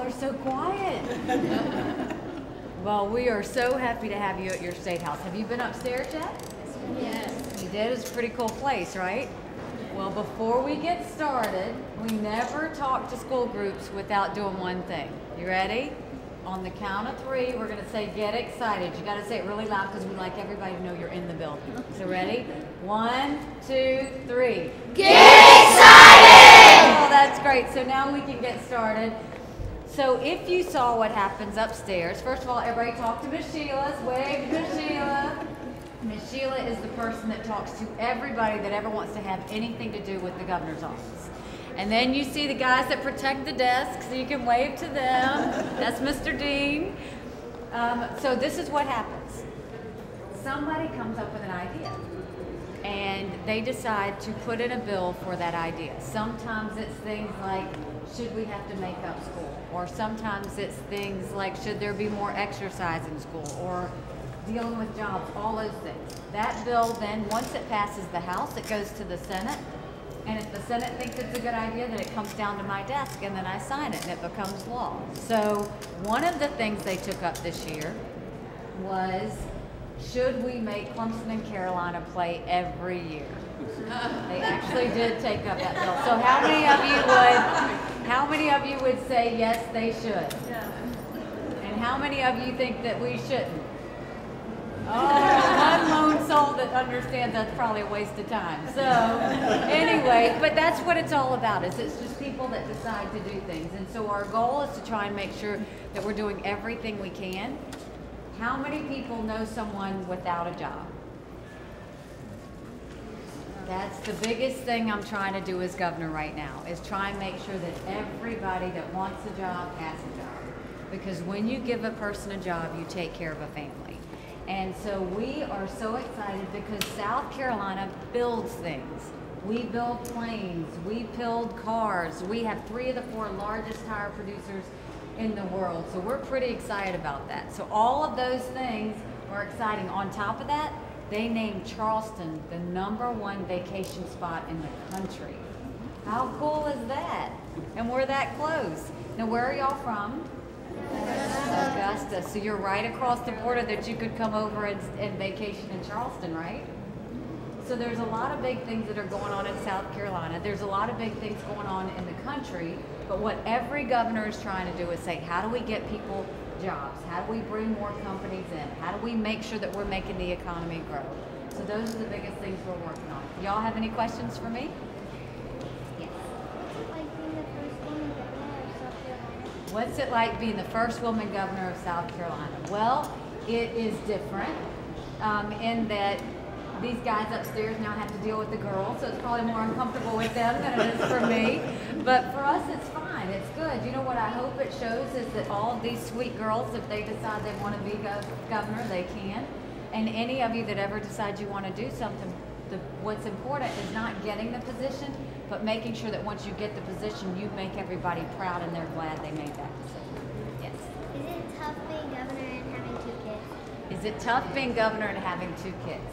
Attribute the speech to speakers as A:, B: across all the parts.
A: are so quiet. Well, we are so happy to have you at your state house. Have you been upstairs yet?
B: Yes.
A: You did? It's a pretty cool place, right? Well, before we get started, we never talk to school groups without doing one thing. You ready? On the count of 3, we're going to say, get excited. You got to say it really loud because we like everybody to know you're in the building. So ready? 1, 2, 3.
B: Get excited!
A: Oh, that's great. So now we can get started. So if you saw what happens upstairs, first of all, everybody talk to Miss Sheila. Wave to Miss Sheila. Miss Sheila is the person that talks to everybody that ever wants to have anything to do with the governor's office. And then you see the guys that protect the desk, so you can wave to them. That's Mr. Dean. So this is what happens. Somebody comes up with an idea, and they decide to put in a bill for that idea. Sometimes it's things like, should we have to make up school? Or sometimes it's things like, should there be more exercise in school? Or dealing with jobs, all those things. That bill then, once it passes the House, it goes to the Senate. And if the Senate thinks it's a good idea, then it comes down to my desk and then I sign it and it becomes law. So one of the things they took up this year was, should we make Clemson and Carolina play every year? They actually did take up that bill. So how many of you would say yes, they should? And how many of you think that we shouldn't? Oh, one lone soul that understands that's probably a waste of time. So anyway, but that's what it's all about, is it's just people that decide to do things. And so our goal is to try and make sure that we're doing everything we can. How many people know someone without a job? That's the biggest thing I'm trying to do as governor right now, is try and make sure that everybody that wants a job has a job. Because when you give a person a job, you take care of a family. And so we are so excited because South Carolina builds things. We build planes, we build cars. We have 3 of the 4 largest tire producers in the world. So we're pretty excited about that. So all of those things are exciting. On top of that, they named Charleston the #1 vacation spot in the country. How cool is that? And we're that close. Now, where are y'all from? Augusta. So you're right across the border that you could come over and vacation in Charleston, right? So there's a lot of big things that are going on in South Carolina. There's a lot of big things going on in the country. But what every governor is trying to do is say, how do we get people jobs? How do we bring more companies in? How do we make sure that we're making the economy grow? So those are the biggest things we're working on. Y'all have any questions for me? What's it like being the first woman governor of South Carolina? Well, it is different in that these guys upstairs now have to deal with the girls, so it's probably more uncomfortable with them than it is for me. But for us, it's fine. It's good. You know what I hope it shows is that all of these sweet girls, if they decide they want to be governor, they can. And any of you that ever decide you want to do something, what's important is not getting the position, but making sure that once you get the position, you make everybody proud and they're glad they made that decision. Yes?
B: Is it tough being governor and having 2 kids?
A: Is it tough being governor and having 2 kids?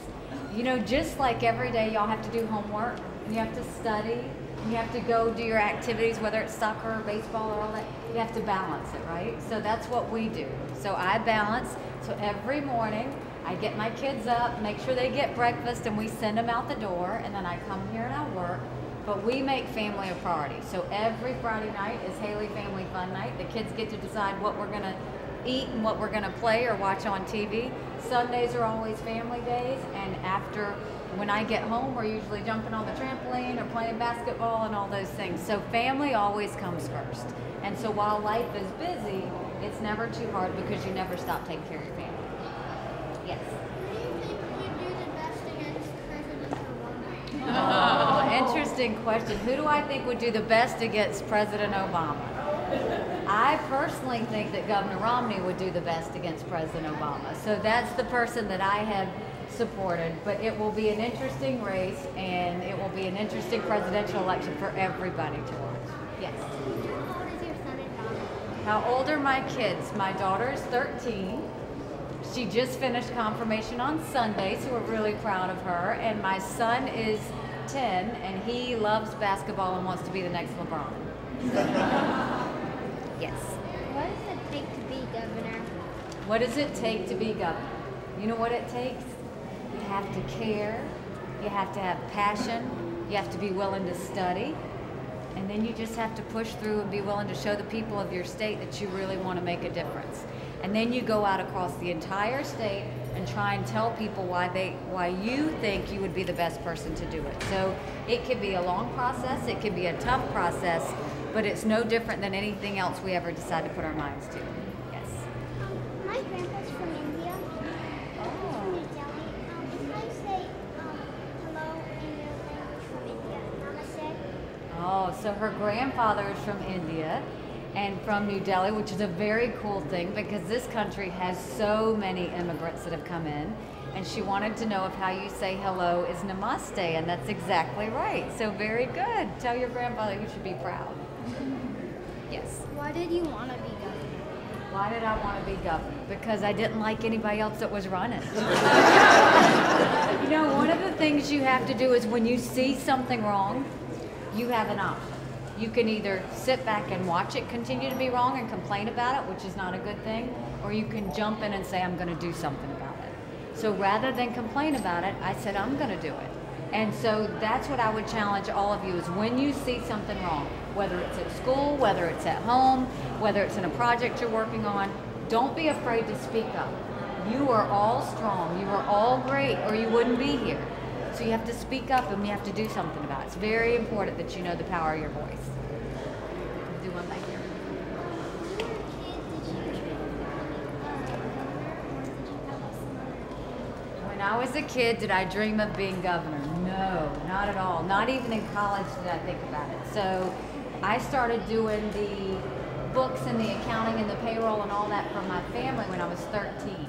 A: You know, just like every day y'all have to do homework, and you have to study, and you have to go do your activities, whether it's soccer or baseball or all that, you have to balance it, right? So that's what we do. So I balance. So every morning, I get my kids up, make sure they get breakfast, and we send them out the door, and then I come here and I work. But we make family a priority. So every Friday night is Haley Family Fun Night. The kids get to decide what we're going to eat and what we're going to play or watch on TV. Sundays are always family days, and after, when I get home, we're usually jumping on the trampoline or playing basketball and all those things. So family always comes first. And so while life is busy, it's never too hard because you never stop taking care of your family. Yes?
B: Who do you think would do the best against President Obama?
A: Oh, interesting question. Who do I think would do the best against President Obama? I personally think that Governor Romney would do the best against President Obama. So that's the person that I have supported. But it will be an interesting race, and it will be an interesting presidential election for everybody to watch. Yes?
B: How old is your son and daughter?
A: How old are my kids? My daughter is 13. She just finished confirmation on Sunday, so we're really proud of her. And my son is 10, and he loves basketball and wants to be the next LeBron. Yes.
B: take to be governor?
A: What does it take to be governor? You know what it takes? You have to care, you have to have passion, you have to be willing to study, and then you just have to push through and be willing to show the people of your state that you really want to make a difference. And then you go out across the entire state and try and tell people why you think you would be the best person to do it. So it could be a long process, it could be a tough process, but it's no different than anything else we ever decide to put our minds to. Yes.
B: My grandpa's from India. He's from New Delhi. If I say hello in your language from India, namaste.
A: Oh, so her grandfather is from India and from New Delhi, which is a very cool thing because this country has so many immigrants that have come in. And she wanted to know if how you say hello is namaste, and that's exactly right. So very good. Tell your grandfather you should be proud. Yes.
B: Why did you want to be governor?
A: Why did I want to be governor? Because I didn't like anybody else that was running. You know, one of the things you have to do is when you see something wrong, you have an option. You can either sit back and watch it continue to be wrong and complain about it, which is not a good thing, or you can jump in and say, I'm going to do something about it. So rather than complain about it, I said, I'm going to do it. And so that's what I would challenge all of you is when you see something wrong, whether it's at school, whether it's at home, whether it's in a project you're working on, don't be afraid to speak up. You are all strong, you are all great, or you wouldn't be here. So you have to speak up and you have to do something about it. It's very important that you know the power of your voice. Do one back here. When I was a kid, did I dream of being governor? No, not at all. Not even in college did I think about it. So I started doing the books and the accounting and the payroll and all that for my family when I was 13.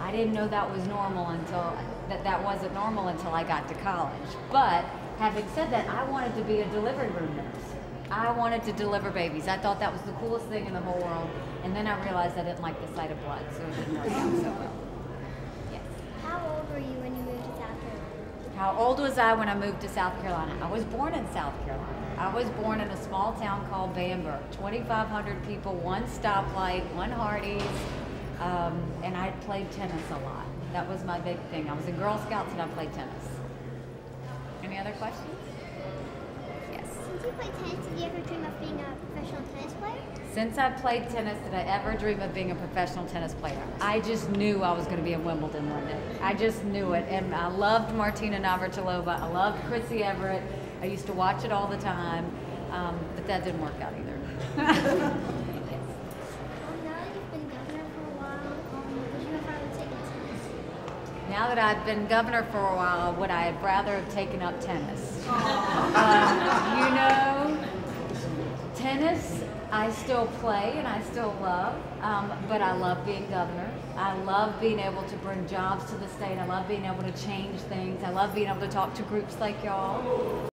A: I didn't know that was normal until that wasn't normal until I got to college. But having said that, I wanted to be a delivery room nurse. I wanted to deliver babies. I thought that was the coolest thing in the whole world. And then I realized I didn't like the sight of blood, so it didn't work out so well. Yes.
B: How old were you when you moved to South Carolina?
A: How old was I when I moved to South Carolina? I was born in South Carolina. I was born in a small town called Bamberg. 2,500 people, one stoplight, one Hardee's, and I played tennis a lot. That was my big thing. I was in Girl Scouts and I played tennis. Any other questions? Yes.
B: Since you played tennis, did you ever dream of being a professional tennis player?
A: Since I played tennis, did I ever dream of being a professional tennis player? I just knew I was going to be in Wimbledon one day. I just knew it. And I loved Martina Navratilova. I loved Chrissy Everett. I used to watch it all the time. But that didn't work out either.
B: Now that you've been governor for a while, would you have rather taken tennis?
A: Now that I've been governor for a while, would I have rather have taken up tennis? You know, tennis I still play and I still love, but I love being governor. I love being able to bring jobs to the state. I love being able to change things. I love being able to talk to groups like y'all.